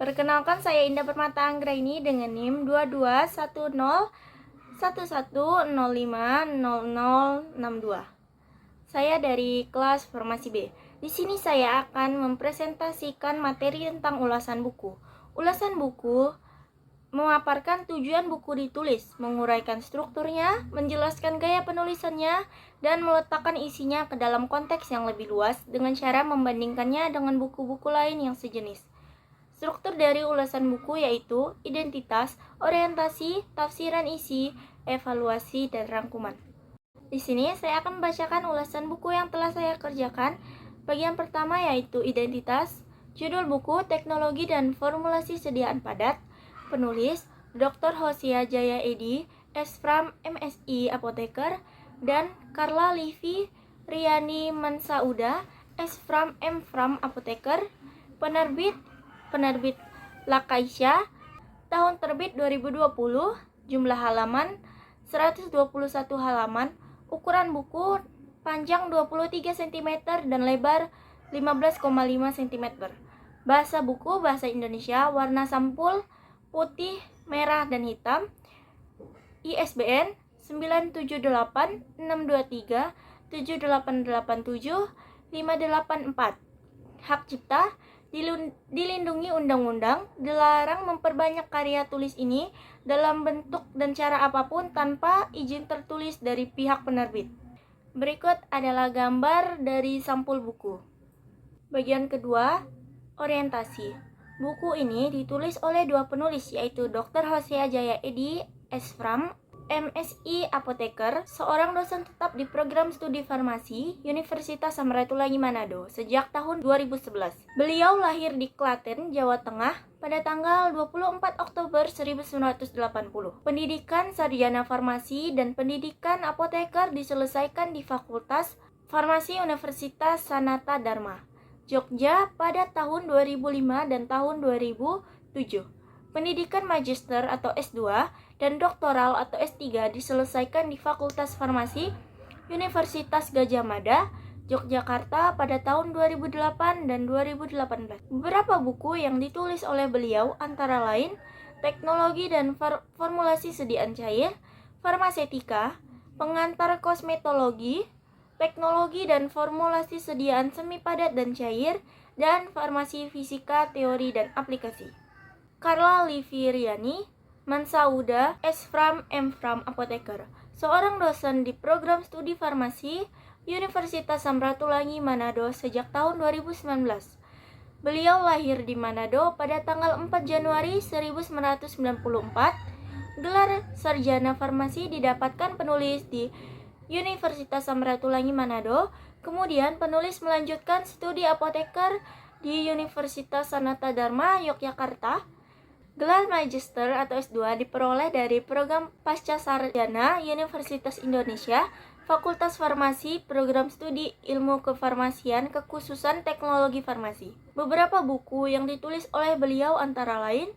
Perkenalkan, saya Indah Permata Anggraini dengan NIM 221011050062. Saya dari kelas Formasi B. Di sini saya akan mempresentasikan materi tentang ulasan buku. Ulasan buku memaparkan tujuan buku ditulis, menguraikan strukturnya, menjelaskan gaya penulisannya, dan meletakkan isinya ke dalam konteks yang lebih luas dengan cara membandingkannya dengan buku-buku lain yang sejenis. Struktur dari ulasan buku yaitu identitas, orientasi, tafsiran isi, evaluasi, dan rangkuman. Di sini saya akan membacakan ulasan buku yang telah saya kerjakan. Bagian pertama yaitu identitas, judul buku, teknologi dan formulasi sediaan padat, penulis Dr. Hosia Jaya Edi, S.Fram MSI Apoteker, dan Carla Livi Riani Mansauda, S.Fram M.Fram Apoteker, penerbit Lakaisya, tahun terbit 2020, jumlah halaman 121 halaman, ukuran buku panjang 23 cm dan lebar 15,5 cm. Bahasa buku bahasa Indonesia, warna sampul putih, merah, dan hitam. ISBN 9786237887584. Hak cipta dilindungi undang-undang, dilarang memperbanyak karya tulis ini dalam bentuk dan cara apapun tanpa izin tertulis dari pihak penerbit. Berikut adalah gambar dari sampul buku. Bagian kedua, orientasi. Buku ini ditulis oleh dua penulis, yaitu Dr. Hosia Jaya Edi, S.Fram MSI Apoteker, seorang dosen tetap di program studi farmasi Universitas Samratulangi Manado sejak tahun 2011. Beliau lahir di Klaten, Jawa Tengah pada tanggal 24 Oktober 1980. Pendidikan sarjana farmasi dan pendidikan apoteker diselesaikan di Fakultas Farmasi Universitas Sanata Dharma, Jogja pada tahun 2005 dan tahun 2007. Pendidikan magister atau S2 dan doktoral atau S3 diselesaikan di Fakultas Farmasi Universitas Gadjah Mada, Yogyakarta pada tahun 2008 dan 2018. Beberapa buku yang ditulis oleh beliau antara lain Teknologi dan Formulasi Sediaan Cair, Farmasetika, Pengantar Kosmetologi, Teknologi dan Formulasi Sediaan Semi Padat dan Cair, dan Farmasi Fisika, Teori dan Aplikasi. Carla Livi Riani Mansauda, S.Fram M.Fram Apoteker, seorang dosen di program studi farmasi Universitas Samratulangi Manado sejak tahun 2019. Beliau lahir di Manado pada tanggal 4 Januari 1994. Gelar sarjana farmasi didapatkan penulis di Universitas Samratulangi Manado. Kemudian penulis melanjutkan studi apoteker di Universitas Sanata Dharma, Yogyakarta. Gelar magister atau S2 diperoleh dari program Pasca Sarjana Universitas Indonesia, Fakultas Farmasi, Program Studi Ilmu Kefarmasian, Kekhususan Teknologi Farmasi. Beberapa buku yang ditulis oleh beliau antara lain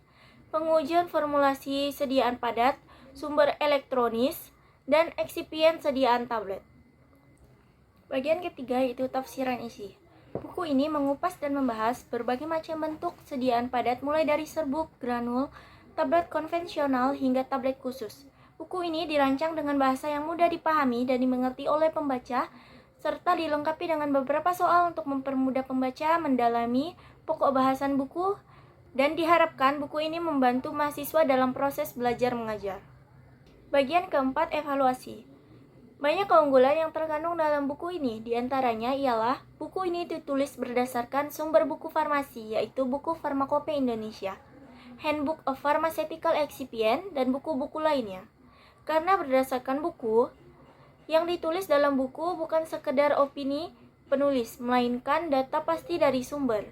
Pengujian Formulasi Sediaan Padat, Sumber Elektronis, dan Eksipien Sediaan Tablet. Bagian ketiga yaitu tafsiran isi. Buku ini mengupas dan membahas berbagai macam bentuk sediaan padat mulai dari serbuk, granul, tablet konvensional hingga tablet khusus. Buku ini dirancang dengan bahasa yang mudah dipahami dan dimengerti oleh pembaca, serta dilengkapi dengan beberapa soal untuk mempermudah pembaca mendalami pokok bahasan buku, dan diharapkan buku ini membantu mahasiswa dalam proses belajar mengajar. Bagian keempat, evaluasi. Banyak keunggulan yang terkandung dalam buku ini, diantaranya ialah buku ini ditulis berdasarkan sumber buku farmasi, yaitu buku Farmakope Indonesia, Handbook of Pharmaceutical Excipient, dan buku-buku lainnya. Karena berdasarkan buku, yang ditulis dalam buku bukan sekedar opini penulis, melainkan data pasti dari sumber.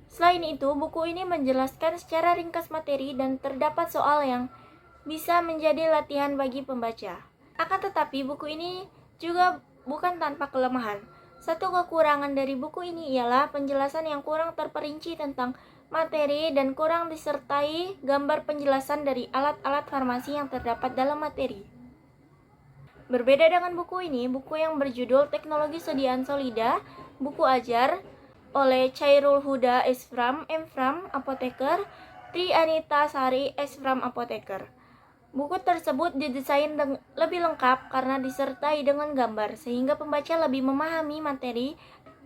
Selain itu, buku ini menjelaskan secara ringkas materi dan terdapat soal yang bisa menjadi latihan bagi pembaca. Akan tetapi, buku ini juga bukan tanpa kelemahan. Satu kekurangan dari buku ini ialah penjelasan yang kurang terperinci tentang materi dan kurang disertai gambar penjelasan dari alat-alat farmasi yang terdapat dalam materi. Berbeda dengan buku ini, buku yang berjudul Teknologi Sediaan Solida, buku ajar, oleh Chairul Huda M.Fram, apoteker, Tri Anita Sari S.Fram, apoteker. Buku tersebut didesain lebih lengkap karena disertai dengan gambar, sehingga pembaca lebih memahami materi,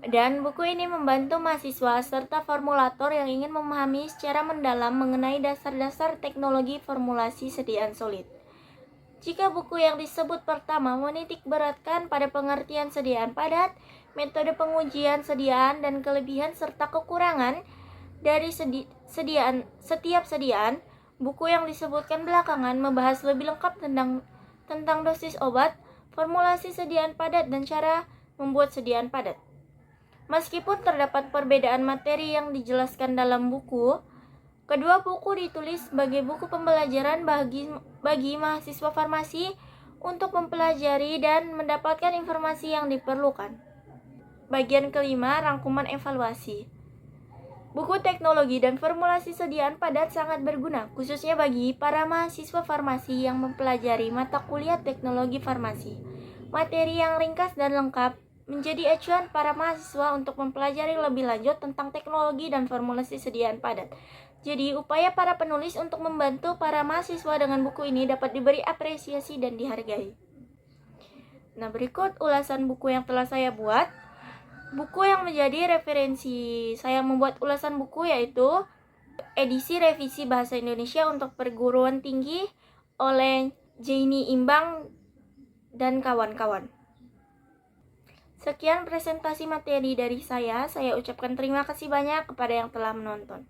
dan buku ini membantu mahasiswa serta formulator yang ingin memahami secara mendalam mengenai dasar-dasar teknologi formulasi sediaan solid. Jika buku yang disebut pertama menitik beratkan pada pengertian sediaan padat, metode pengujian sediaan, dan kelebihan serta kekurangan dari setiap sediaan, buku yang disebutkan belakangan membahas lebih lengkap tentang dosis obat, formulasi sediaan padat, dan cara membuat sediaan padat. Meskipun terdapat perbedaan materi yang dijelaskan dalam buku, kedua buku ditulis sebagai buku pembelajaran bagi mahasiswa farmasi untuk mempelajari dan mendapatkan informasi yang diperlukan. Bagian kelima, rangkuman evaluasi. Buku teknologi dan formulasi sediaan padat sangat berguna, khususnya bagi para mahasiswa farmasi yang mempelajari mata kuliah teknologi farmasi. Materi yang ringkas dan lengkap menjadi acuan para mahasiswa untuk mempelajari lebih lanjut tentang teknologi dan formulasi sediaan padat. Jadi, upaya para penulis untuk membantu para mahasiswa dengan buku ini dapat diberi apresiasi dan dihargai. Nah, berikut ulasan buku yang telah saya buat. Buku yang menjadi referensi saya membuat ulasan buku yaitu edisi revisi bahasa Indonesia untuk perguruan tinggi oleh Jaini Imbang dan kawan-kawan. Sekian presentasi materi dari saya ucapkan terima kasih banyak kepada yang telah menonton.